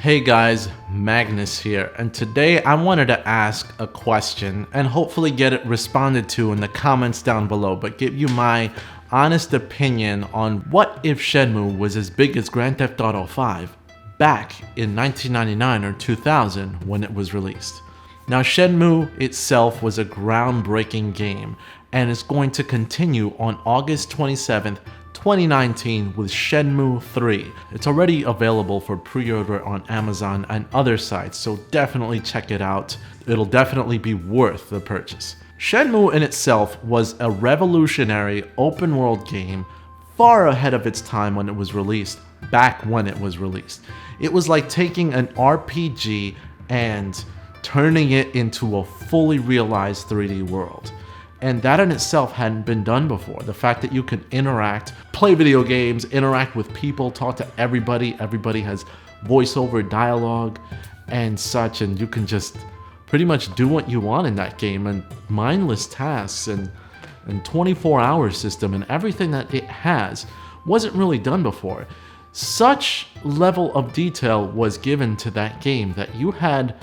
Hey guys, Magnus here, and today I wanted to ask a question and hopefully get it responded to in the comments down below, but give you my honest opinion on what if Shenmue was as big as Grand Theft Auto 5 back in 1999 or 2000 when it was released. Now Shenmue itself was a groundbreaking game and is going to continue on August 27th, 2019 with Shenmue 3. It's already available for pre-order on Amazon and other sites, so definitely check it out. It'll definitely be worth the purchase. Shenmue in itself was a revolutionary open world game far ahead of its time when it was released, back when it was released. It was like taking an RPG and turning it into a fully realized 3D world. And that in itself hadn't been done before. The fact that you can interact, play video games, interact with people, talk to everybody. Everybody has voiceover dialogue and such, and you can just pretty much do what you want in that game, and mindless tasks and 24-hour system and everything that it has wasn't really done before. Such level of detail was given to that game that you had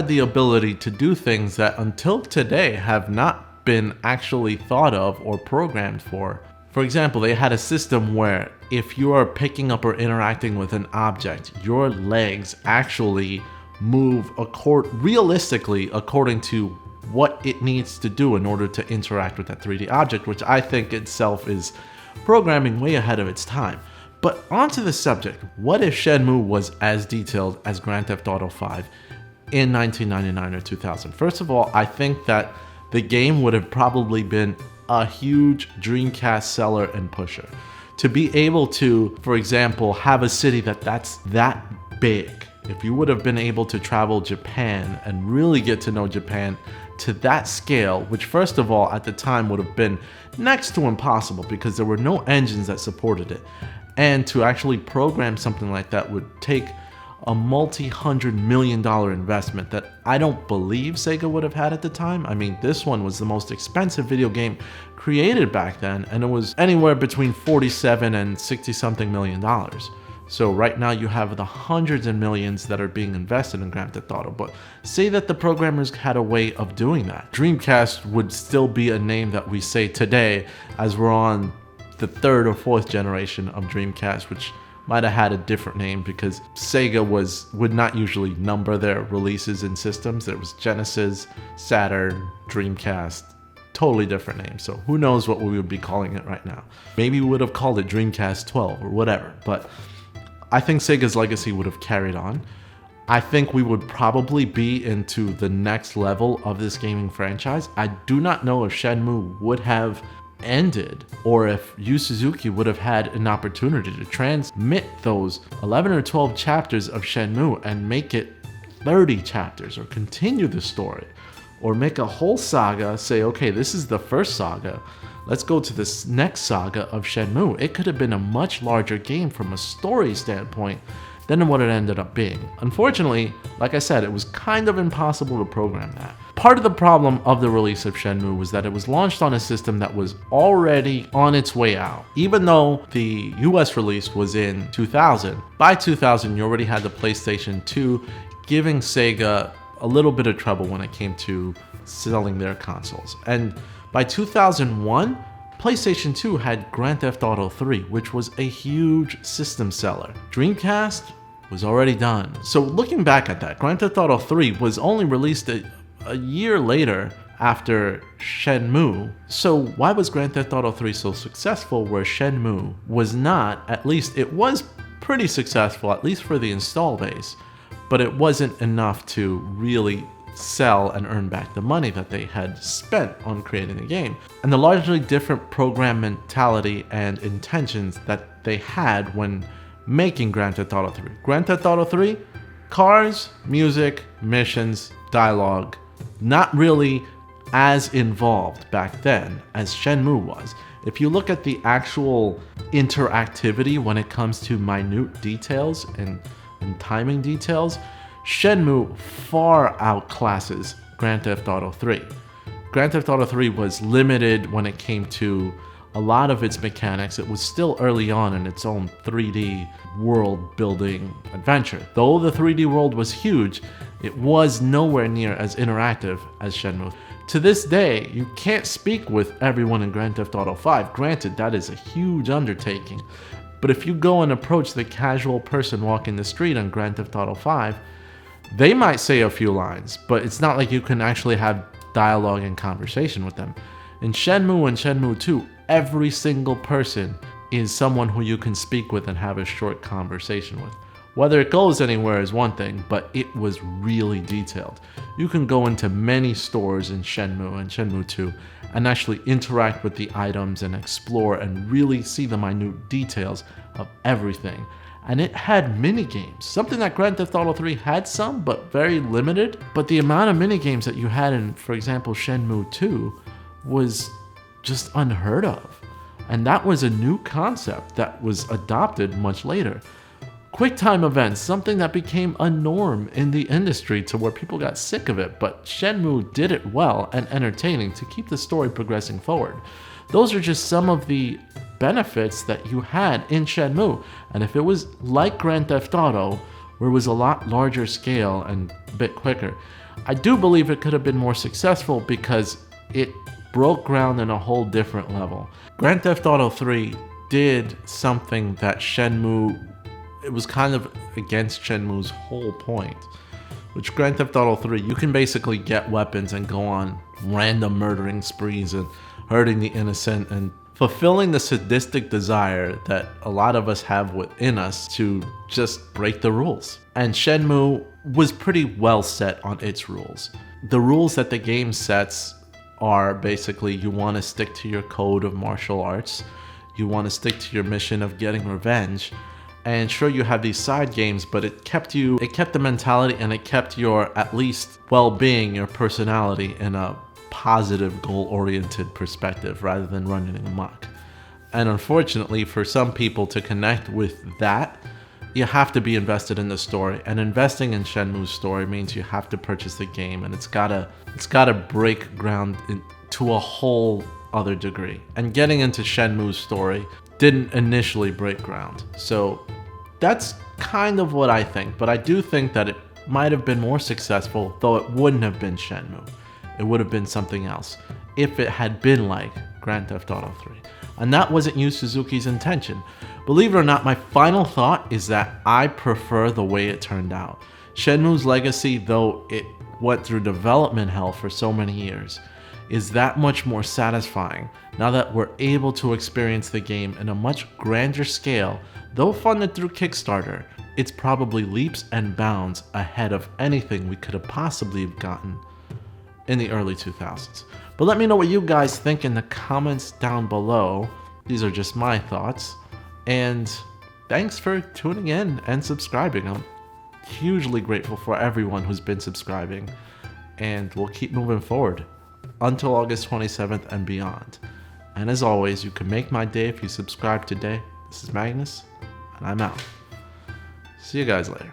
the ability to do things that until today have not been actually thought of or programmed for. For example, they had a system where if you are picking up or interacting with an object, your legs actually move realistically according to what it needs to do in order to interact with that 3D object, which I think itself is programming way ahead of its time. But onto the subject, what if Shenmue was as detailed as Grand Theft Auto 5 in 1999 or 2000? First of all, I think that the game would have probably been a huge Dreamcast seller and pusher. To be able to, for example, have a city that's that big, if you would have been able to travel Japan and really get to know Japan to that scale, which first of all at the time would have been next to impossible because there were no engines that supported it. And to actually program something like that would take a multi-$100 million investment that I don't believe Sega would have had at the time. I mean, this one was the most expensive video game created back then, and it was anywhere between $47 and $60-something million. So right now you have the hundreds of millions that are being invested in Grand Theft Auto, but say that the programmers had a way of doing that. Dreamcast would still be a name that we say today as we're on the third or fourth generation of Dreamcast, which might have had a different name because Sega would not usually number their releases in systems. There was Genesis, Saturn, Dreamcast, totally different names. So who knows what we would be calling it right now. Maybe we would have called it Dreamcast 12 or whatever, but I think Sega's legacy would have carried on. I think we would probably be into the next level of this gaming franchise. I do not know if Shenmue would have ended or if Yu Suzuki would have had an opportunity to transmit those 11 or 12 chapters of Shenmue and make it 30 chapters or continue the story or make a whole saga, say, okay, this is the first saga, let's go to this next saga of Shenmue. It could have been a much larger game from a story standpoint than what it ended up being. Unfortunately, like I said, it was kind of impossible to program that. Part of the problem of the release of Shenmue was that it was launched on a system that was already on its way out. Even though the US release was in 2000, by 2000 you already had the PlayStation 2 giving Sega a little bit of trouble when it came to selling their consoles. And by 2001, PlayStation 2 had Grand Theft Auto 3, which was a huge system seller. Dreamcast was already done. So looking back at that, Grand Theft Auto 3 was only released a year later after Shenmue. So why was Grand Theft Auto 3 so successful where Shenmue was not? At least it was pretty successful, at least for the install base, but it wasn't enough to really sell and earn back the money that they had spent on creating the game. And the largely different program mentality and intentions that they had when making Grand Theft Auto 3. Grand Theft Auto 3, cars, music, missions, dialogue, not really as involved back then as Shenmue was. If you look at the actual interactivity when it comes to minute details and timing details, Shenmue far outclasses Grand Theft Auto 3. Grand Theft Auto 3 was limited when it came to a lot of its mechanics. It was still early on in its own 3D world building adventure. Though the 3D world was huge, it was nowhere near as interactive as Shenmue. To this day, you can't speak with everyone in Grand Theft Auto 5. Granted, that is a huge undertaking. But if you go and approach the casual person walking the street on Grand Theft Auto 5, they might say a few lines, but it's not like you can actually have dialogue and conversation with them. In Shenmue and Shenmue 2, every single person is someone who you can speak with and have a short conversation with. Whether it goes anywhere is one thing, but it was really detailed. You can go into many stores in Shenmue and Shenmue 2 and actually interact with the items and explore and really see the minute details of everything. And it had minigames, something that Grand Theft Auto 3 had some, but very limited. But the amount of minigames that you had in, for example, Shenmue 2 was just unheard of. And that was a new concept that was adopted much later. QuickTime events, something that became a norm in the industry to where people got sick of it, but Shenmue did it well and entertaining to keep the story progressing forward. Those are just some of the benefits that you had in Shenmue. And if it was like Grand Theft Auto, where it was a lot larger scale and a bit quicker, I do believe it could have been more successful because it broke ground in a whole different level. Grand Theft Auto 3 did something that Shenmue, it was kind of against Shenmue's whole point. Which Grand Theft Auto 3, you can basically get weapons and go on random murdering sprees and hurting the innocent and fulfilling the sadistic desire that a lot of us have within us to just break the rules. And Shenmue was pretty well set on its rules. The rules that the game sets are basically you want to stick to your code of martial arts, you want to stick to your mission of getting revenge, and sure, you have these side games, but it kept the mentality and it kept your, at least, well-being, your personality in a positive, goal-oriented perspective rather than running amok. And unfortunately, for some people to connect with that, you have to be invested in the story. And investing in Shenmue's story means you have to purchase the game, and it's gotta break ground to a whole other degree. And getting into Shenmue's story didn't initially break ground. So that's kind of what I think, but I do think that it might have been more successful, though it wouldn't have been Shenmue. It would have been something else if it had been like Grand Theft Auto 3. And that wasn't Yu Suzuki's intention. Believe it or not, my final thought is that I prefer the way it turned out. Shenmue's Legacy, though it went through development hell for so many years, is that much more satisfying now that we're able to experience the game in a much grander scale. Though funded through Kickstarter, it's probably leaps and bounds ahead of anything we could have possibly gotten in the early 2000s. But let me know what you guys think in the comments down below. These are just my thoughts. And thanks for tuning in and subscribing. I'm hugely grateful for everyone who's been subscribing. And we'll keep moving forward until August 27th and beyond. And as always, you can make my day if you subscribe today. This is Magnus, and I'm out. See you guys later.